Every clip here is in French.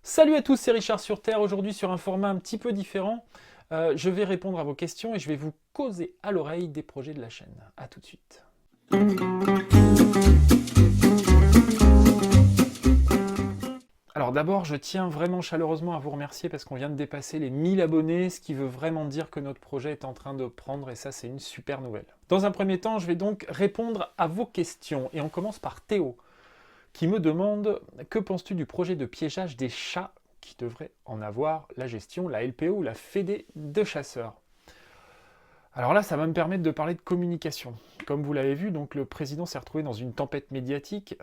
Salut à tous, c'est Richard sur Terre. Aujourd'hui, sur un format un petit peu différent, je vais répondre à vos questions et je vais vous causer à l'oreille des projets de la chaîne. A tout de suite. Alors d'abord, je tiens vraiment chaleureusement à vous remercier parce qu'on vient de dépasser les 1000 abonnés, ce qui veut vraiment dire que notre projet est en train de prendre et ça, c'est une super nouvelle. Dans un premier temps, je vais donc répondre à vos questions et on commence par Théo, qui me demande « Que penses-tu du projet de piégeage des chats qui devrait en avoir la gestion, la LPO ou la Fédé de chasseurs ?» Alors là, ça va me permettre de parler de communication. Comme vous l'avez vu, donc le président s'est retrouvé dans une tempête médiatique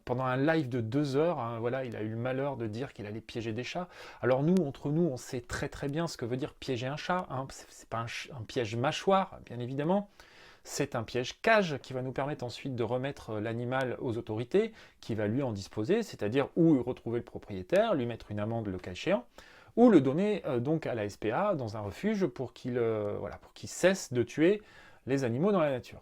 pendant un live de 2 heures. Voilà, il a eu le malheur de dire qu'il allait piéger des chats. Alors nous, entre nous, on sait très très bien ce que veut dire piéger un chat. C'est pas un piège mâchoire, bien évidemment. C'est un piège cage qui va nous permettre ensuite de remettre l'animal aux autorités, qui va lui en disposer, c'est-à-dire ou retrouver le propriétaire, lui mettre une amende le cas échéant, ou le donner donc à la SPA dans un refuge pour qu'il cesse de tuer les animaux dans la nature.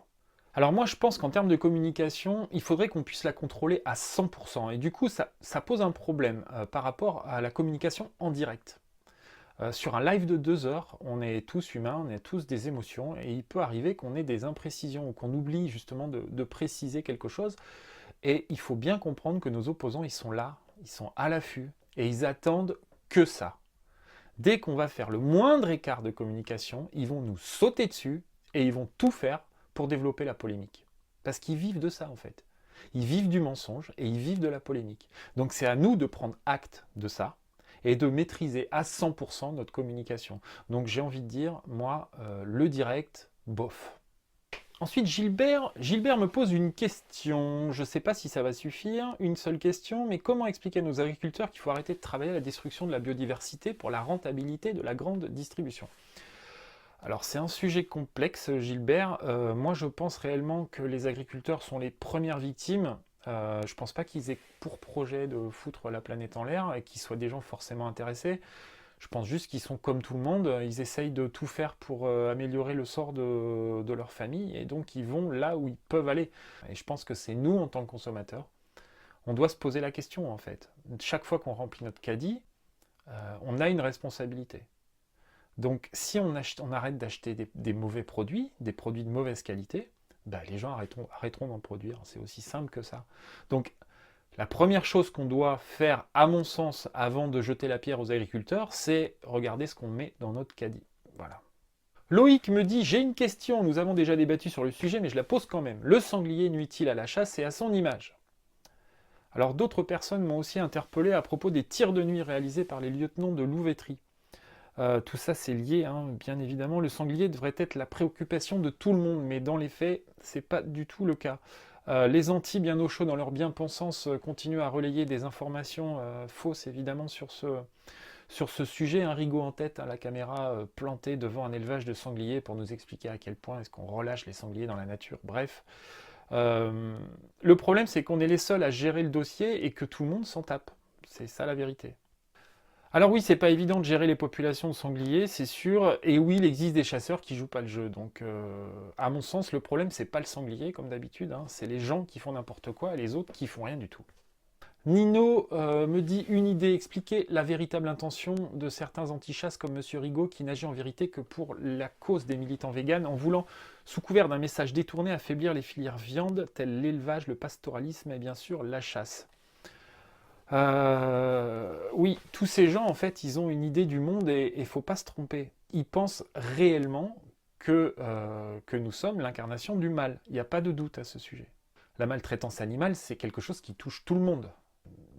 Alors moi je pense qu'en termes de communication, il faudrait qu'on puisse la contrôler à 100%, et du coup ça pose un problème par rapport à la communication en direct. Sur un live de 2 heures, on est tous humains, on a tous des émotions, et il peut arriver qu'on ait des imprécisions, ou qu'on oublie justement de préciser quelque chose, et il faut bien comprendre que nos opposants, ils sont là, ils sont à l'affût, et ils attendent que ça. Dès qu'on va faire le moindre écart de communication, ils vont nous sauter dessus, et ils vont tout faire pour développer la polémique. Parce qu'ils vivent de ça en fait. Ils vivent du mensonge, et ils vivent de la polémique. Donc c'est à nous de prendre acte de ça, et de maîtriser à 100% notre communication. Donc j'ai envie de dire, moi, le direct, bof. Ensuite, Gilbert me pose une question. Je ne sais pas si ça va suffire, une seule question, mais comment expliquer à nos agriculteurs qu'il faut arrêter de travailler à la destruction de la biodiversité pour la rentabilité de la grande distribution? Alors c'est un sujet complexe, Gilbert. Moi je pense réellement que les agriculteurs sont les premières victimes. Je pense pas qu'ils aient pour projet de foutre la planète en l'air et qu'ils soient des gens forcément intéressés. Je pense juste qu'ils sont comme tout le monde, ils essayent de tout faire pour améliorer le sort de leur famille et donc ils vont là où ils peuvent aller. Et je pense que c'est nous en tant que consommateurs, on doit se poser la question en fait. Chaque fois qu'on remplit notre caddie, on a une responsabilité. Donc si on arrête d'acheter des mauvais produits, des produits de mauvaise qualité, bah, les gens arrêteront d'en produire. C'est aussi simple que ça. Donc la première chose qu'on doit faire, à mon sens, avant de jeter la pierre aux agriculteurs, c'est regarder ce qu'on met dans notre caddie. Voilà. Loïc me dit, j'ai une question, nous avons déjà débattu sur le sujet, mais je la pose quand même. Le sanglier nuit-il à la chasse et à son image? Alors d'autres personnes m'ont aussi interpellé à propos des tirs de nuit réalisés par les lieutenants de louveterie. Tout ça c'est lié, hein, bien évidemment. Le sanglier devrait être la préoccupation de tout le monde, mais dans les faits, c'est pas du tout le cas. Les anti bien au chaud dans leur bien-pensance continuent à relayer des informations fausses évidemment sur ce sujet. Un rigot en tête à la caméra planté devant un élevage de sangliers pour nous expliquer à quel point est-ce qu'on relâche les sangliers dans la nature. Bref, le problème c'est qu'on est les seuls à gérer le dossier et que tout le monde s'en tape. C'est ça la vérité. Alors oui, c'est pas évident de gérer les populations de sangliers, c'est sûr, et oui, il existe des chasseurs qui jouent pas le jeu. Donc, à mon sens, le problème, c'est pas le sanglier, comme d'habitude, hein, c'est les gens qui font n'importe quoi et les autres qui font rien du tout. Nino me dit une idée, expliquer la véritable intention de certains anti-chasses comme Monsieur Rigaud qui n'agit en vérité que pour la cause des militants véganes en voulant, sous couvert d'un message détourné, affaiblir les filières viande telles l'élevage, le pastoralisme et bien sûr la chasse. Oui, tous ces gens, en fait, ils ont une idée du monde et il ne faut pas se tromper. Ils pensent réellement que nous sommes l'incarnation du mal. Il n'y a pas de doute à ce sujet. La maltraitance animale, c'est quelque chose qui touche tout le monde.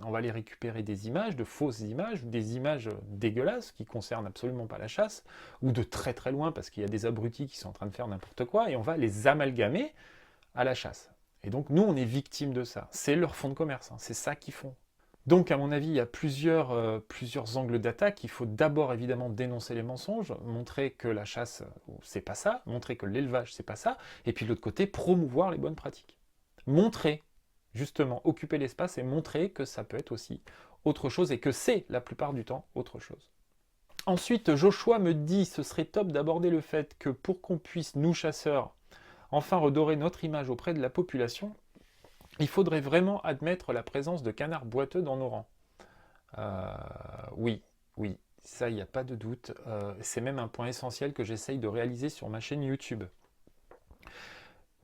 On va aller récupérer des images, de fausses images, des images dégueulasses qui concernent absolument pas la chasse, ou de très très loin parce qu'il y a des abrutis qui sont en train de faire n'importe quoi, et on va les amalgamer à la chasse. Et donc nous, on est victimes de ça. C'est leur fonds de commerce, hein. C'est ça qu'ils font. Donc, à mon avis, il y a plusieurs angles d'attaque. Il faut d'abord, évidemment, dénoncer les mensonges, montrer que la chasse, c'est pas ça, montrer que l'élevage, c'est pas ça, et puis de l'autre côté, promouvoir les bonnes pratiques. Montrer, justement, occuper l'espace et montrer que ça peut être aussi autre chose et que c'est, la plupart du temps, autre chose. Ensuite, Joshua me dit, ce serait top d'aborder le fait que pour qu'on puisse, nous chasseurs, enfin redorer notre image auprès de la population, il faudrait vraiment admettre la présence de canards boiteux dans nos rangs. oui, oui, ça, il n'y a pas de doute. C'est même un point essentiel que j'essaye de réaliser sur ma chaîne YouTube.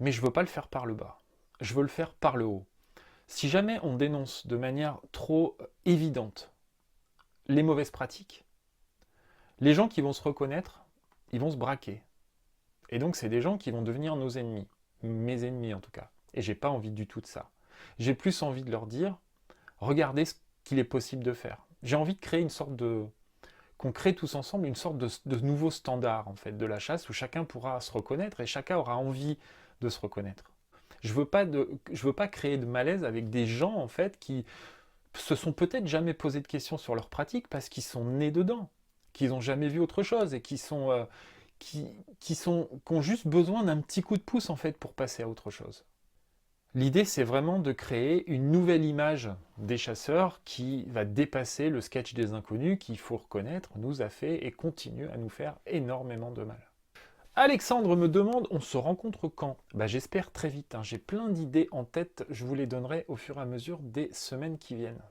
Mais je ne veux pas le faire par le bas. Je veux le faire par le haut. Si jamais on dénonce de manière trop évidente les mauvaises pratiques, les gens qui vont se reconnaître, ils vont se braquer. Et donc, c'est des gens qui vont devenir nos ennemis. Mes ennemis, en tout cas. Et j'ai pas envie du tout de ça. J'ai plus envie de leur dire, regardez ce qu'il est possible de faire. J'ai envie de créer une sorte de... qu'on crée tous ensemble une sorte de nouveau standard, en fait, de la chasse, où chacun pourra se reconnaître et chacun aura envie de se reconnaître. Je veux pas créer de malaise avec des gens, en fait, qui se sont peut-être jamais posé de questions sur leur pratique parce qu'ils sont nés dedans, qu'ils n'ont jamais vu autre chose et qui ont juste besoin d'un petit coup de pouce, en fait, pour passer à autre chose. L'idée, c'est vraiment de créer une nouvelle image des chasseurs qui va dépasser le sketch des inconnus qui, il faut reconnaître, nous a fait et continue à nous faire énormément de mal. Alexandre me demande, on se rencontre quand? J'espère très vite, j'ai plein d'idées en tête, je vous les donnerai au fur et à mesure des semaines qui viennent.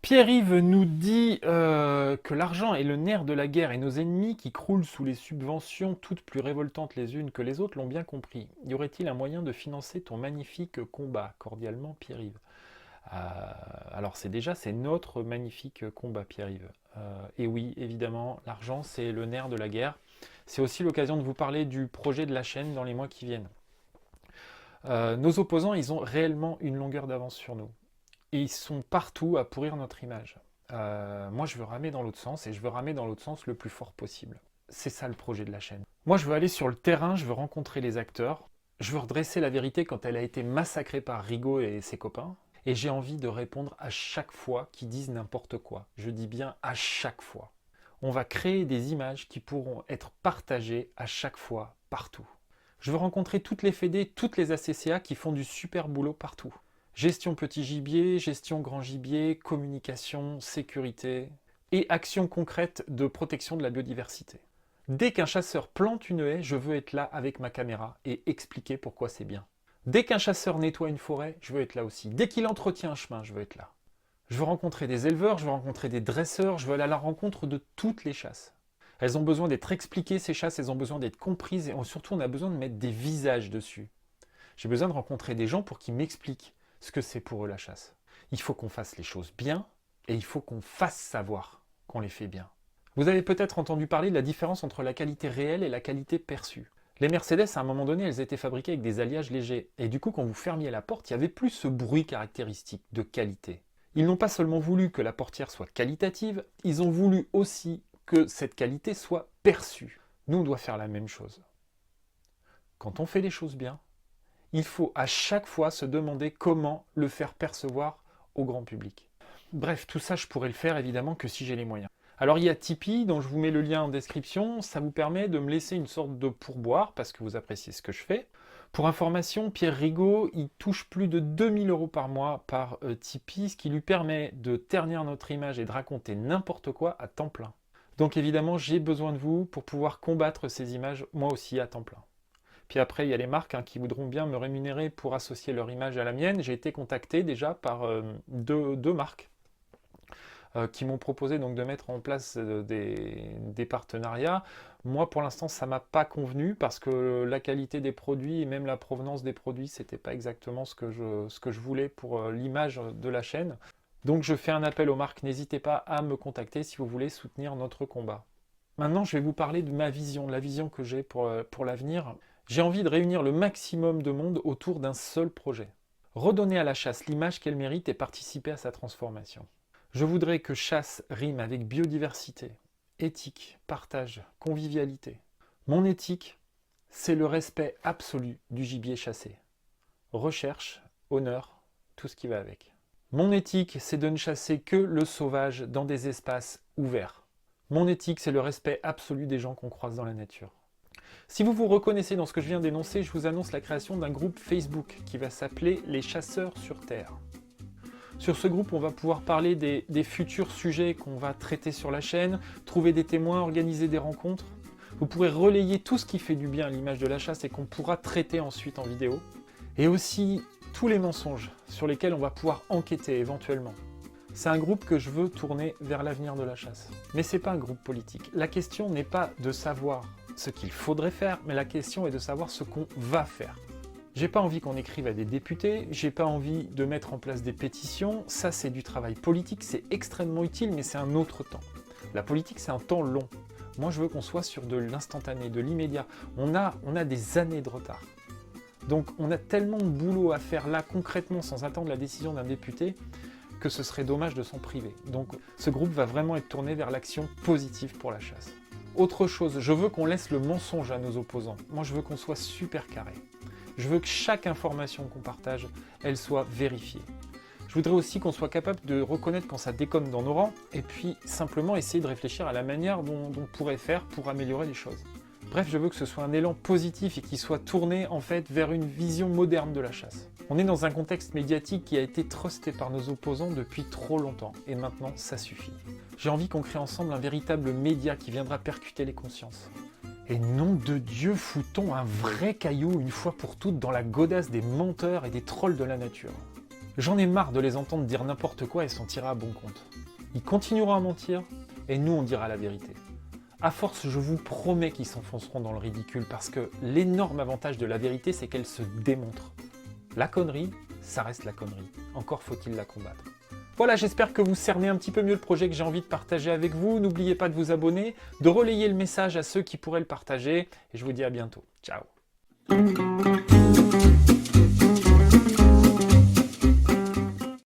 Pierre-Yves nous dit que l'argent est le nerf de la guerre et nos ennemis qui croulent sous les subventions toutes plus révoltantes les unes que les autres l'ont bien compris. Y aurait-il un moyen de financer ton magnifique combat? Cordialement, Pierre-Yves. Alors c'est notre magnifique combat, Pierre-Yves. Et oui, évidemment, l'argent c'est le nerf de la guerre. C'est aussi l'occasion de vous parler du projet de la chaîne dans les mois qui viennent. Nos opposants, ils ont réellement une longueur d'avance sur nous. Et ils sont partout à pourrir notre image. Moi, je veux ramer dans l'autre sens, et je veux ramer dans l'autre sens le plus fort possible. C'est ça le projet de la chaîne. Moi, je veux aller sur le terrain, je veux rencontrer les acteurs, je veux redresser la vérité quand elle a été massacrée par Rigaud et ses copains, et j'ai envie de répondre à chaque fois qu'ils disent n'importe quoi. Je dis bien à chaque fois. On va créer des images qui pourront être partagées à chaque fois, partout. Je veux rencontrer toutes les fédés, toutes les ACCA qui font du super boulot partout. Gestion petit gibier, gestion grand gibier, communication, sécurité et actions concrètes de protection de la biodiversité. Dès qu'un chasseur plante une haie, je veux être là avec ma caméra et expliquer pourquoi c'est bien. Dès qu'un chasseur nettoie une forêt, je veux être là aussi. Dès qu'il entretient un chemin, je veux être là. Je veux rencontrer des éleveurs, je veux rencontrer des dresseurs, je veux aller à la rencontre de toutes les chasses. Elles ont besoin d'être expliquées, ces chasses, elles ont besoin d'être comprises et surtout on a besoin de mettre des visages dessus. J'ai besoin de rencontrer des gens pour qu'ils m'expliquent ce que c'est pour eux la chasse. Il faut qu'on fasse les choses bien et il faut qu'on fasse savoir qu'on les fait bien. Vous avez peut-être entendu parler de la différence entre la qualité réelle et la qualité perçue. Les Mercedes, à un moment donné, elles étaient fabriquées avec des alliages légers. Et du coup, quand vous fermiez la porte, il n'y avait plus ce bruit caractéristique de qualité. Ils n'ont pas seulement voulu que la portière soit qualitative, ils ont voulu aussi que cette qualité soit perçue. Nous, on doit faire la même chose. Quand on fait les choses bien, il faut à chaque fois se demander comment le faire percevoir au grand public. Bref, tout ça, je pourrais le faire évidemment que si j'ai les moyens. Alors il y a Tipeee, dont je vous mets le lien en description, ça vous permet de me laisser une sorte de pourboire, parce que vous appréciez ce que je fais. Pour information, Pierre Rigaud, il touche plus de 2000 € par mois par Tipeee, ce qui lui permet de ternir notre image et de raconter n'importe quoi à temps plein. Donc évidemment, j'ai besoin de vous pour pouvoir combattre ces images, moi aussi à temps plein. Puis après, il y a les marques qui voudront bien me rémunérer pour associer leur image à la mienne. J'ai été contacté déjà par deux marques qui m'ont proposé donc de mettre en place des partenariats. Moi, pour l'instant, ça ne m'a pas convenu parce que la qualité des produits et même la provenance des produits, ce n'était pas exactement ce que je voulais pour l'image de la chaîne. Donc, je fais un appel aux marques. N'hésitez pas à me contacter si vous voulez soutenir notre combat. Maintenant, je vais vous parler de ma vision, de la vision que j'ai pour l'avenir. J'ai envie de réunir le maximum de monde autour d'un seul projet. Redonner à la chasse l'image qu'elle mérite et participer à sa transformation. Je voudrais que chasse rime avec biodiversité, éthique, partage, convivialité. Mon éthique, c'est le respect absolu du gibier chassé. Recherche, honneur, tout ce qui va avec. Mon éthique, c'est de ne chasser que le sauvage dans des espaces ouverts. Mon éthique, c'est le respect absolu des gens qu'on croise dans la nature. Si vous vous reconnaissez dans ce que je viens d'énoncer, je vous annonce la création d'un groupe Facebook qui va s'appeler Les Chasseurs sur Terre. Sur ce groupe, on va pouvoir parler des futurs sujets qu'on va traiter sur la chaîne, trouver des témoins, organiser des rencontres. Vous pourrez relayer tout ce qui fait du bien à l'image de la chasse et qu'on pourra traiter ensuite en vidéo. Et aussi tous les mensonges sur lesquels on va pouvoir enquêter éventuellement. C'est un groupe que je veux tourner vers l'avenir de la chasse. Mais c'est pas un groupe politique. La question n'est pas de savoir ce qu'il faudrait faire, mais la question est de savoir ce qu'on va faire. J'ai pas envie qu'on écrive à des députés, j'ai pas envie de mettre en place des pétitions, ça c'est du travail politique, c'est extrêmement utile, mais c'est un autre temps. La politique c'est un temps long. Moi je veux qu'on soit sur de l'instantané, de l'immédiat. On a des années de retard. Donc on a tellement de boulot à faire là concrètement sans attendre la décision d'un député que ce serait dommage de s'en priver. Donc ce groupe va vraiment être tourné vers l'action positive pour la chasse. Autre chose, je veux qu'on laisse le mensonge à nos opposants. Moi je veux qu'on soit super carré. Je veux que chaque information qu'on partage, elle soit vérifiée. Je voudrais aussi qu'on soit capable de reconnaître quand ça déconne dans nos rangs, et puis simplement essayer de réfléchir à la manière dont on pourrait faire pour améliorer les choses. Bref, je veux que ce soit un élan positif et qu'il soit tourné en fait vers une vision moderne de la chasse. On est dans un contexte médiatique qui a été trusté par nos opposants depuis trop longtemps, et maintenant ça suffit. J'ai envie qu'on crée ensemble un véritable média qui viendra percuter les consciences. Et nom de Dieu, foutons un vrai caillou une fois pour toutes dans la godasse des menteurs et des trolls de la nature. J'en ai marre de les entendre dire n'importe quoi et s'en tirer à bon compte. Ils continueront à mentir, et nous on dira la vérité. À force, je vous promets qu'ils s'enfonceront dans le ridicule, parce que l'énorme avantage de la vérité, c'est qu'elle se démontre. La connerie, ça reste la connerie. Encore faut-il la combattre. Voilà, j'espère que vous cernez un petit peu mieux le projet que j'ai envie de partager avec vous. N'oubliez pas de vous abonner, de relayer le message à ceux qui pourraient le partager, et je vous dis à bientôt. Ciao.